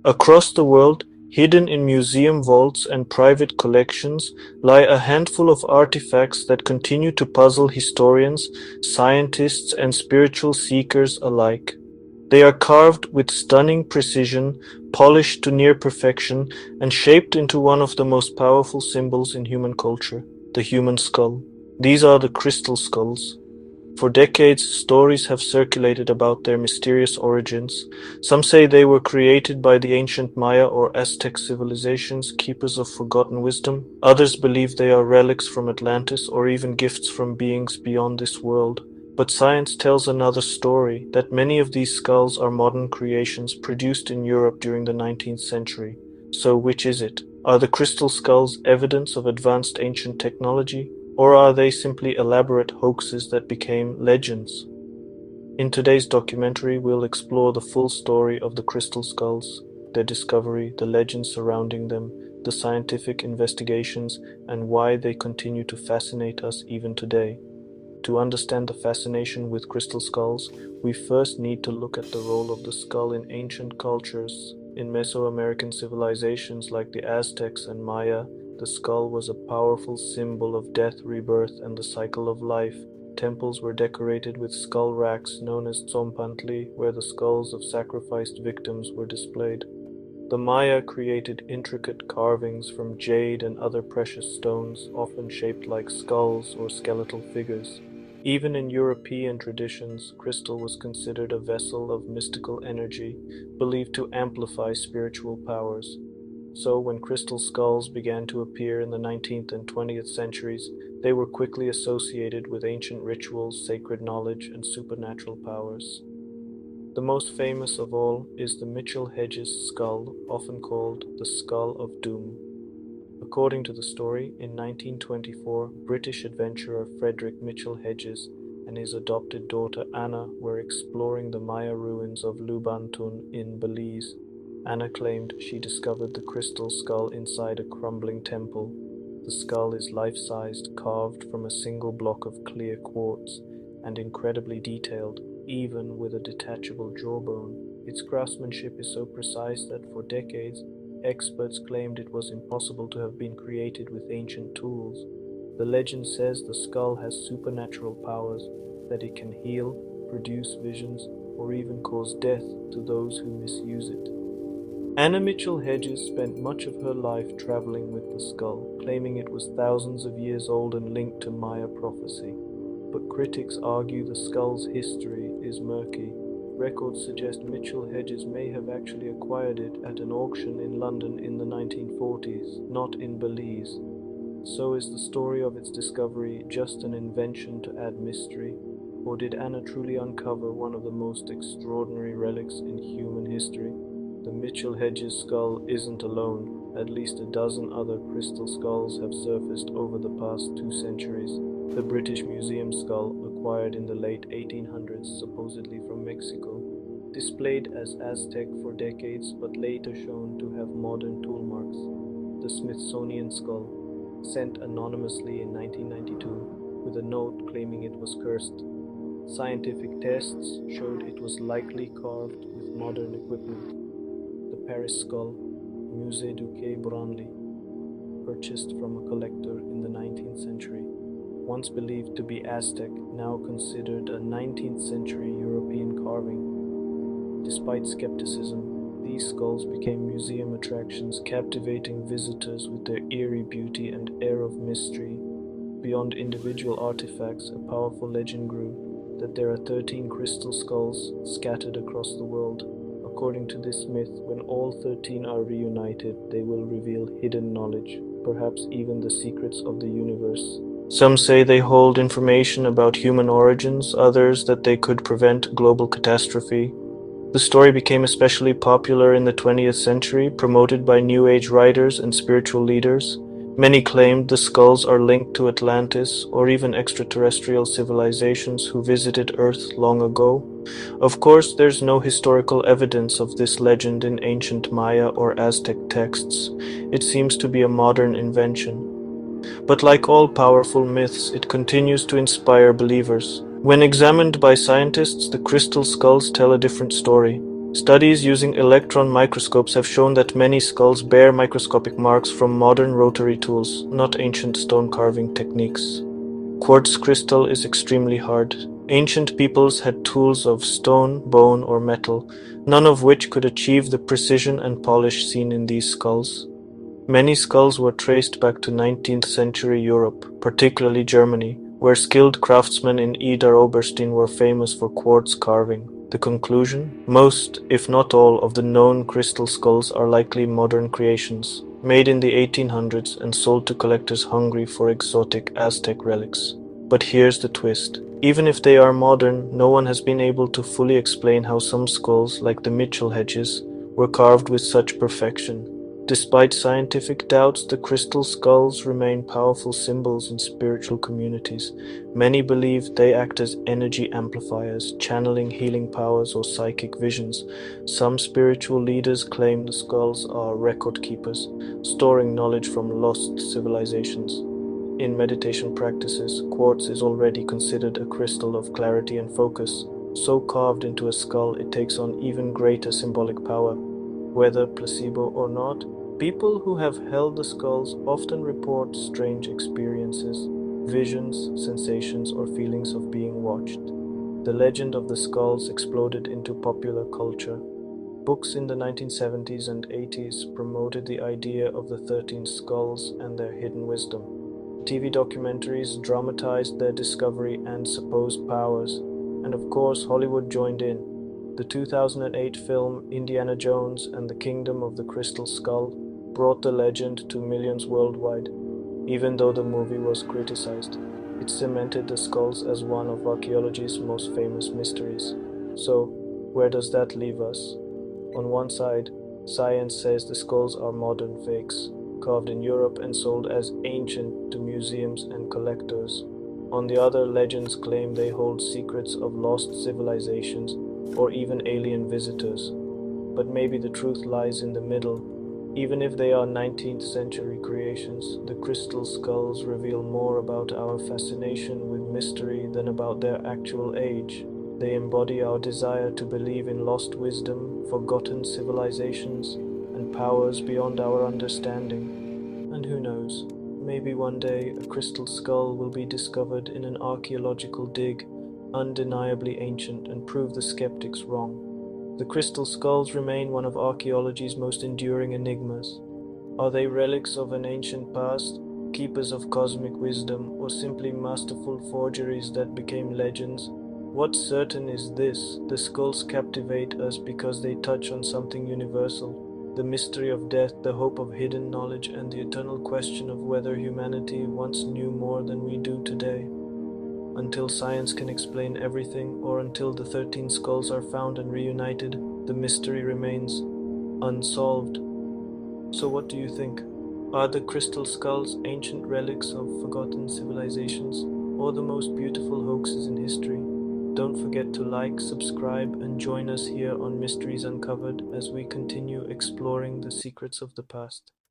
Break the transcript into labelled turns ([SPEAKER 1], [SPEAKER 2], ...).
[SPEAKER 1] Across the world, hidden in museum vaults and private collections, lie a handful of artifacts that continue to puzzle historians, scientists, and spiritual seekers alike. They are carved with stunning precision, polished to near perfection, and shaped into one of the most powerful symbols in human culture, the human skull. These are the crystal skulls. For decades, stories have circulated about their mysterious origins. Some say they were created by the ancient Maya or Aztec civilizations, keepers of forgotten wisdom. Others believe they are relics from Atlantis or even gifts from beings beyond this world. But science tells another story, that many of these skulls are modern creations produced in Europe during the 19th century. So which is it? Are the crystal skulls evidence of advanced ancient technology? Or are they simply elaborate hoaxes that became legends? In today's documentary, we'll explore the full story of the crystal skulls, their discovery, the legends surrounding them, the scientific investigations, and why they continue to fascinate us even today. To understand the fascination with crystal skulls, we first need to look at the role of the skull in ancient cultures. In Mesoamerican civilizations like the Aztecs and Maya, the skull was a powerful symbol of death, rebirth, and the cycle of life. Temples were decorated with skull racks known as tzompantli, where the skulls of sacrificed victims were displayed. The Maya created intricate carvings from jade and other precious stones, often shaped like skulls or skeletal figures. Even in European traditions, crystal was considered a vessel of mystical energy, believed to amplify spiritual powers. So when crystal skulls began to appear in the 19th and 20th centuries, they were quickly associated with ancient rituals, sacred knowledge, and supernatural powers. The most famous of all is the Mitchell-Hedges Skull, often called the Skull of Doom. According to the story, in 1924, British adventurer Frederick Mitchell-Hedges and his adopted daughter Anna were exploring the Maya ruins of Lubantun in Belize. Anna claimed she discovered the crystal skull inside a crumbling temple. The skull is life-sized, carved from a single block of clear quartz, and incredibly detailed, even with a detachable jawbone. Its craftsmanship is so precise that for decades, experts claimed it was impossible to have been created with ancient tools. The legend says the skull has supernatural powers, that it can heal, produce visions, or even cause death to those who misuse it. Anna Mitchell-Hedges spent much of her life traveling with the skull, claiming it was thousands of years old and linked to Maya prophecy. But critics argue the skull's history is murky. Records suggest Mitchell-Hedges may have actually acquired it at an auction in London in the 1940s, not in Belize. So is the story of its discovery just an invention to add mystery? Or did Anna truly uncover one of the most extraordinary relics in human history? The Mitchell-Hedges skull isn't alone. At least a dozen other crystal skulls have surfaced over the past 2 centuries. The British Museum skull, acquired in the late 1800s, supposedly from Mexico, displayed as Aztec for decades but later shown to have modern tool marks. The Smithsonian skull, sent anonymously in 1992 with a note claiming it was cursed. Scientific tests showed it was likely carved with modern equipment. The Paris skull, Musée du Quai Branly, purchased from a collector in the 19th century. Once believed to be Aztec, now considered a 19th century European carving. Despite skepticism, these skulls became museum attractions, captivating visitors with their eerie beauty and air of mystery. Beyond individual artifacts, a powerful legend grew that there are 13 crystal skulls scattered across the world. According to this myth, when all 13 are reunited, they will reveal hidden knowledge, perhaps even the secrets of the universe. Some say they hold information about human origins, others that they could prevent global catastrophe. The story became especially popular in the 20th century, promoted by New Age writers and spiritual leaders. Many claimed the skulls are linked to Atlantis or even extraterrestrial civilizations who visited Earth long ago. Of course, there's no historical evidence of this legend in ancient Maya or Aztec texts. It seems to be a modern invention. But like all powerful myths, it continues to inspire believers. When examined by scientists, the crystal skulls tell a different story. Studies using electron microscopes have shown that many skulls bear microscopic marks from modern rotary tools, not ancient stone carving techniques. Quartz crystal is extremely hard. Ancient peoples had tools of stone, bone, or metal, none of which could achieve the precision and polish seen in these skulls. Many skulls were traced back to 19th century Europe, particularly Germany, where skilled craftsmen in Idar Oberstein were famous for quartz carving. The conclusion? Most, if not all, of the known crystal skulls are likely modern creations, made in the 1800s and sold to collectors hungry for exotic Aztec relics. But here's the twist. Even if they are modern, no one has been able to fully explain how some skulls, like the Mitchell-Hedges, were carved with such perfection. Despite scientific doubts, the crystal skulls remain powerful symbols in spiritual communities. Many believe they act as energy amplifiers, channeling healing powers or psychic visions. Some spiritual leaders claim the skulls are record keepers, storing knowledge from lost civilizations. In meditation practices, quartz is already considered a crystal of clarity and focus. So carved into a skull, it takes on even greater symbolic power. Whether placebo or not, people who have held the skulls often report strange experiences, visions, sensations, or feelings of being watched. The legend of the skulls exploded into popular culture. Books in the 1970s and 80s promoted the idea of the 13 skulls and their hidden wisdom. TV documentaries dramatized their discovery and supposed powers, and of course Hollywood joined in. The 2008 film Indiana Jones and the Kingdom of the Crystal Skull brought the legend to millions worldwide. Even though the movie was criticized, it cemented the skulls as one of archaeology's most famous mysteries. So, where does that leave us? On one side, science says the skulls are modern fakes, carved in Europe and sold as ancient to museums and collectors. On the other, legends claim they hold secrets of lost civilizations or even alien visitors. But maybe the truth lies in the middle. Even if they are 19th century creations, the crystal skulls reveal more about our fascination with mystery than about their actual age. They embody our desire to believe in lost wisdom, forgotten civilizations, and powers beyond our understanding. And who knows, maybe one day a crystal skull will be discovered in an archaeological dig, undeniably ancient, and prove the skeptics wrong. The crystal skulls remain one of archaeology's most enduring enigmas. Are they relics of an ancient past, keepers of cosmic wisdom, or simply masterful forgeries that became legends? What's certain is this: the skulls captivate us because they touch on something universal, the mystery of death, the hope of hidden knowledge, and the eternal question of whether humanity once knew more than we do today. Until science can explain everything, or until the 13 skulls are found and reunited, the mystery remains unsolved. So what do you think? Are the crystal skulls ancient relics of forgotten civilizations, or the most beautiful hoaxes in history? Don't forget to like, subscribe, and join us here on Mysteries Uncovered as we continue exploring the secrets of the past.